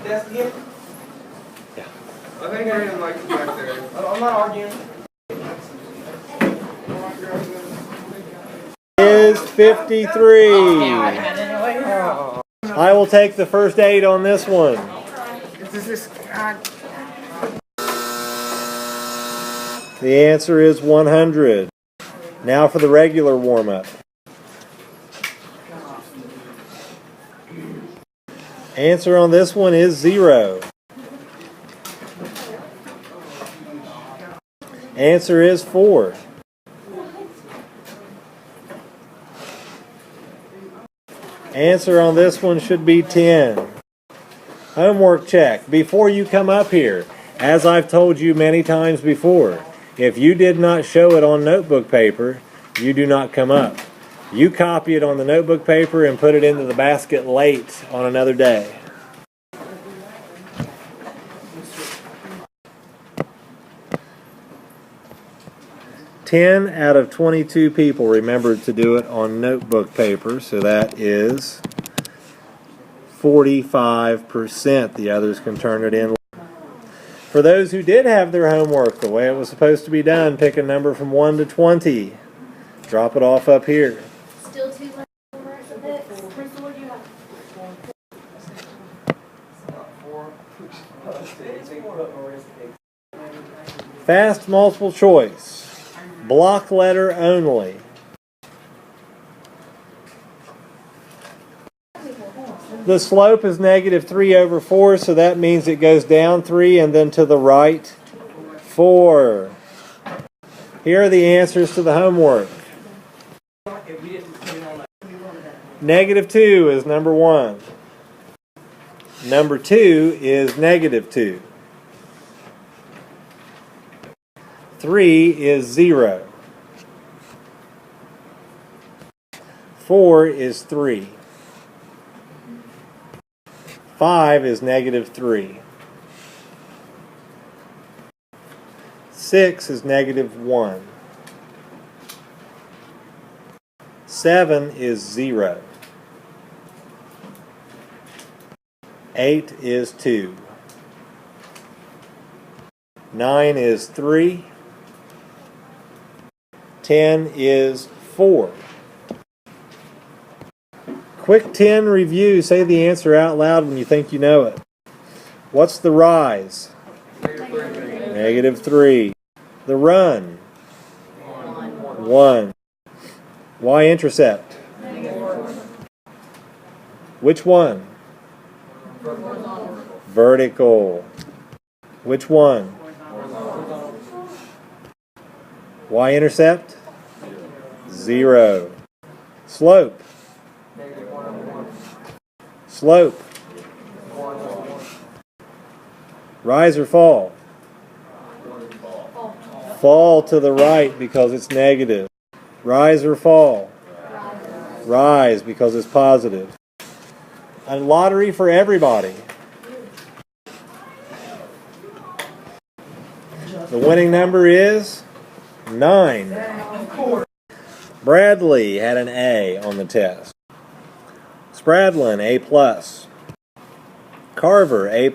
Desk again? Yeah. I think I didn't like it back there. I'm not arguing. Is 53. I will take the first aid on this one. The answer is 100. Now for the regular warm-up. Answer on this one is 0. Answer is 4. Answer on this one should be 10. Homework check. Before you come up here, as I've told you many times before, if you did not show it on notebook paper, you do not come up. You copy it on the notebook paper and put it into the basket late on another day. Ten out of 22 people remembered to do it on notebook paper, so that is 45%. The others can turn it in. For those who did have their homework the way it was supposed to be done, pick a number from 1 to 20. Drop it off up here. Still too late for this. Crystal, what do you have? Fast multiple choice. Block letter only. The slope is -3/4, so that means it goes down 3 and then to the right 4. Here are the answers to the homework. -2 is number 1. Number 2 is -2. 3 is 0. 4 is 3. 5 is -3. 6 is -1. 7 is 0. 8 is 2. 9 is 3. 10 is 4. Quick 10 review. Say the answer out loud when you think you know it. What's the rise? -3. The run? 1. Y-intercept? Which one? Vertical. Which one? Y-intercept? 0. Slope? Slope. Rise or fall? Fall to the right because it's negative. Rise or fall? Rise because it's positive. A lottery for everybody. The winning number is 9. Bradley had an A on the test. Spradlin, A+. Carver, A+.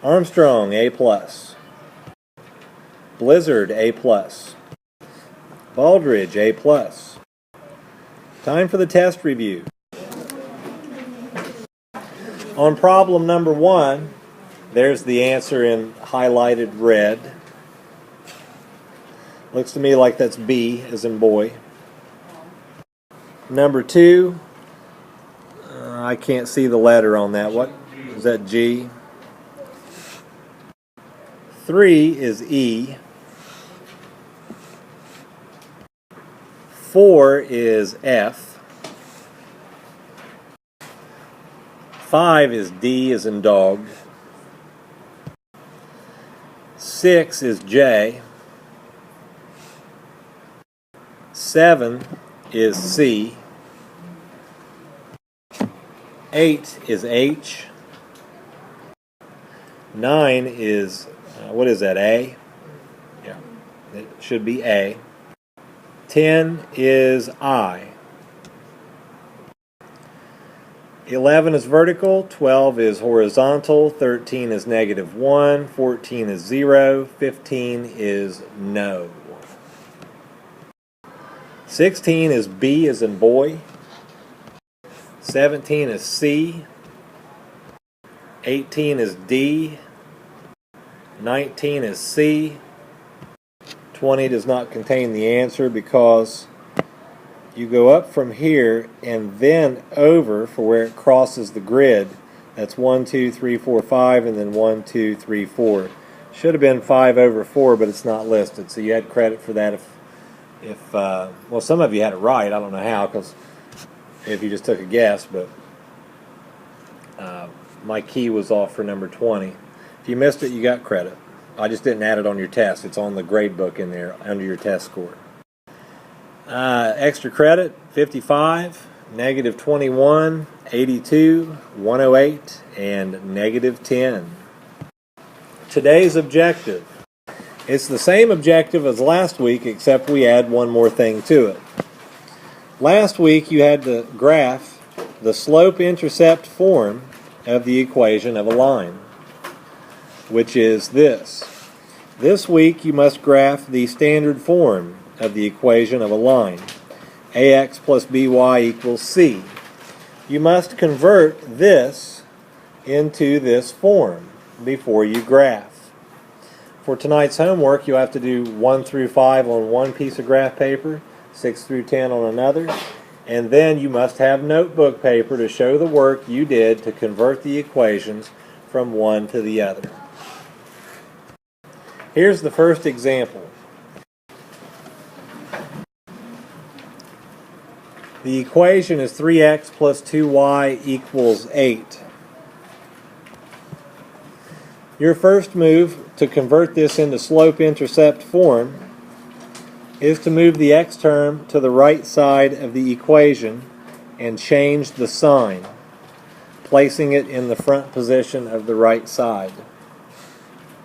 Armstrong, A+. Blizzard, A+. Baldridge, A+. Time for the test review. On problem number 1, there's the answer in highlighted red. Looks to me like that's B, as in boy. Number 2, I can't see the letter on that. What is that? G. 3 is E. 4 is F. 5 is D, as in dog. 6 is J. 7 is C. 8 is H. 9 is, what is that, A? Yeah, it should be A. 10 is I. 11 is vertical, 12 is horizontal, 13 is -1, 14 is 0, 15 is no. 16 is B as in boy, 17 is C, 18 is D, 19 is C, 20 does not contain the answer because you go up from here and then over for where it crosses the grid. That's 1, 2, 3, 4, 5, and then 1, 2, 3, 4. Should have been 5 over 4, but it's not listed, so you had credit for that if well, some of you had it right. I don't know how, because if you just took a guess, but my key was off for number 20. If you missed it, you got credit. I just didn't add it on your test. It's on the grade book in there under your test score. Extra credit, 55, -21, 82, 108, and -10. Today's objective. It's the same objective as last week, except we add one more thing to it. Last week you had to graph the slope-intercept form of the equation of a line, which is this. This week you must graph the standard form of the equation of a line. AX plus BY equals C. You must convert this into this form before you graph. For tonight's homework, you'll have to do 1 through 5 on one piece of graph paper, 6 through 10 on another, and then you must have notebook paper to show the work you did to convert the equations from one to the other. Here's the first example. The equation is 3x plus 2y equals 8. Your first move to convert this into slope-intercept form is to move the x term to the right side of the equation and change the sign, placing it in the front position of the right side.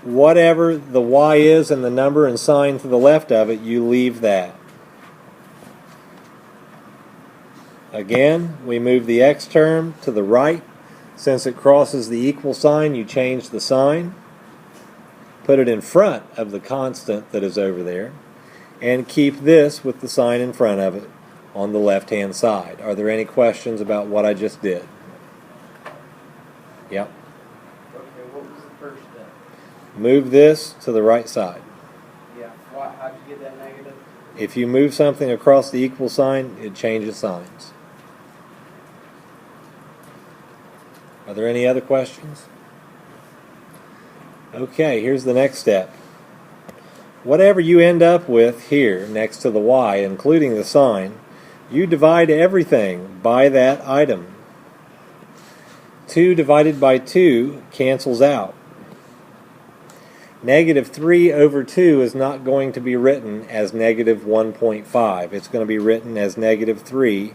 Whatever the y is and the number and sign to the left of it, you leave that. Again, we move the x term to the right. Since it crosses the equal sign, you change the sign, put it in front of the constant that is over there, and keep this with the sign in front of it on the left-hand side. Are there any questions about what I just did? Yep. Okay, what was the first step? Move this to the right side. Yeah, how'd you get that negative? If you move something across the equal sign, it changes signs. Are there any other questions? Okay, here's the next step. Whatever you end up with here next to the y, including the sign, you divide everything by that item. 2 divided by 2 cancels out. -3 over 2 is not going to be written as -1.5. It's going to be written as -3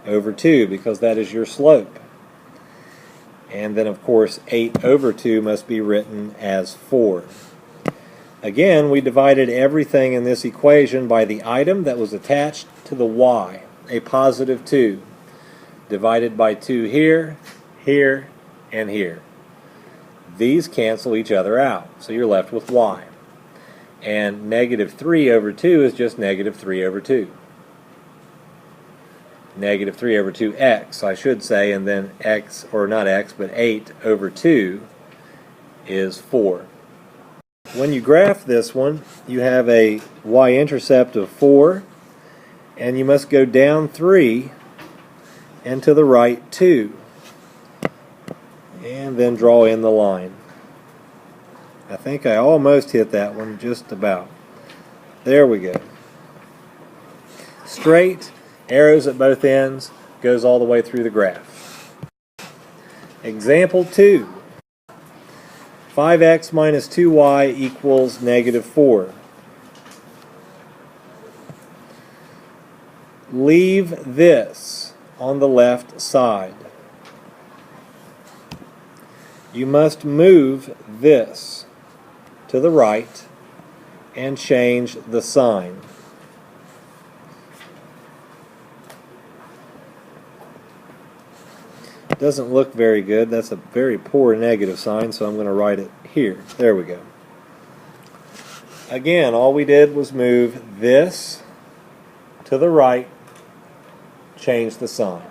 over 2 because that is your slope. And then, of course, 8 over 2 must be written as 4. Again, we divided everything in this equation by the item that was attached to the y, a positive 2, divided by 2 here, here, and here. These cancel each other out, so you're left with y. And -3 over 2 is just -3 over 2. -3 over 2x, I should say, and then x, or not x, but 8 over 2 is 4. When you graph this one, you have a y-intercept of 4, and you must go down 3 and to the right 2. And then draw in the line. I think I almost hit that one, just about. There we go. Straight, arrows at both ends, goes all the way through the graph. Example 2. 5x minus 2y equals -4. Leave this on the left side. You must move this to the right and change the sign. Doesn't look very good. That's a very poor negative sign, so I'm going to write it here. There we go. Again, all we did was move this to the right, change the sign.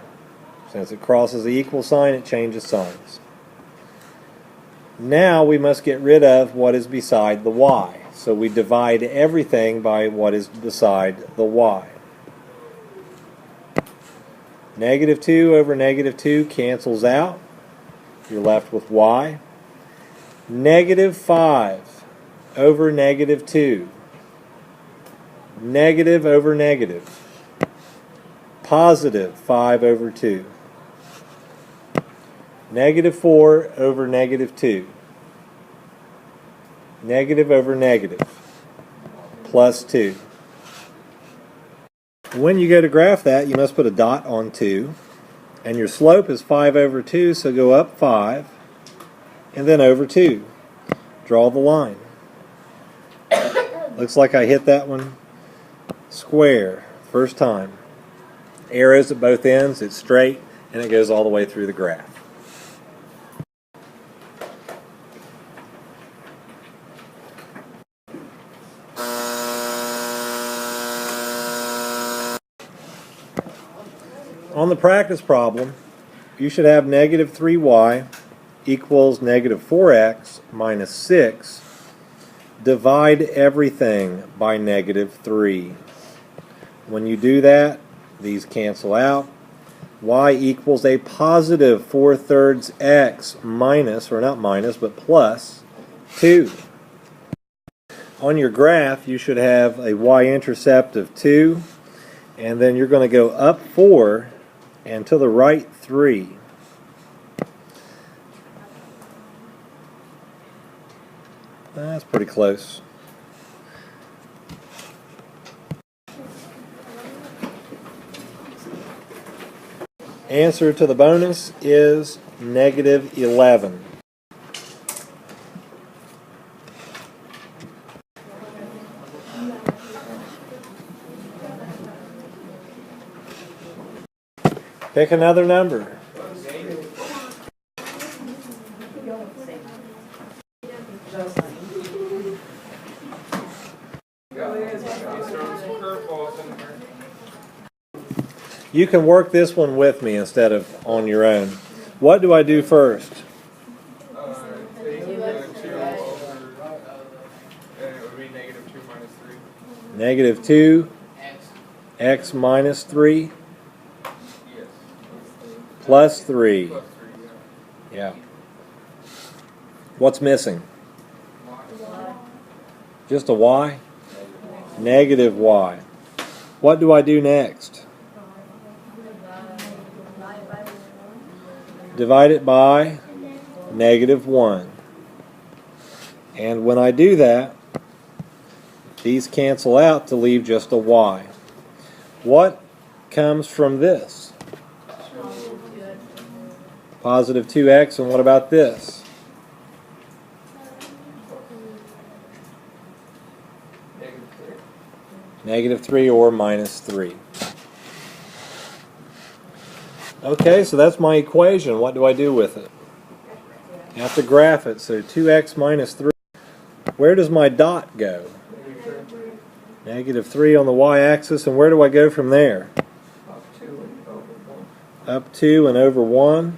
Since it crosses the equal sign, it changes signs. Now we must get rid of what is beside the y. So we divide everything by what is beside the y. Negative 2 over negative 2 cancels out. You're left with y. Negative 5 over negative 2. Negative over negative. Positive 5 over 2. Negative 4 over negative 2. Negative over negative. Plus 2. When you go to graph that, you must put a dot on 2. And your slope is 5 over 2, so go up 5. And then over 2. Draw the line. Looks like I hit that one square. First time. Arrows at both ends, it's straight, and it goes all the way through the graph. On the practice problem, you should have negative 3y equals negative 4x minus 6. Divide everything by negative 3. When you do that, these cancel out. Y equals a positive 4/3 x minus, or not minus, but plus 2. On your graph, you should have a y-intercept of 2, and then you're going to go up 4 and to the right 3. That's pretty close. Answer to the bonus is negative 11. Pick another number. You can work this one with me instead of on your own. What do I do first? Negative 2 x minus 3 plus 3. Yeah. What's missing? Just a y? Negative y. What do I do next? Divide it by negative 1. And when I do that, these cancel out to leave just a y. What comes from this? Positive 2x, and what about this? Negative 3 or minus 3. Okay, so that's my equation. What do I do with it? I have to graph it. So 2x minus 3. Where does my dot go? Negative 3 on the y-axis. And where do I go from there? Up 2 and over 1.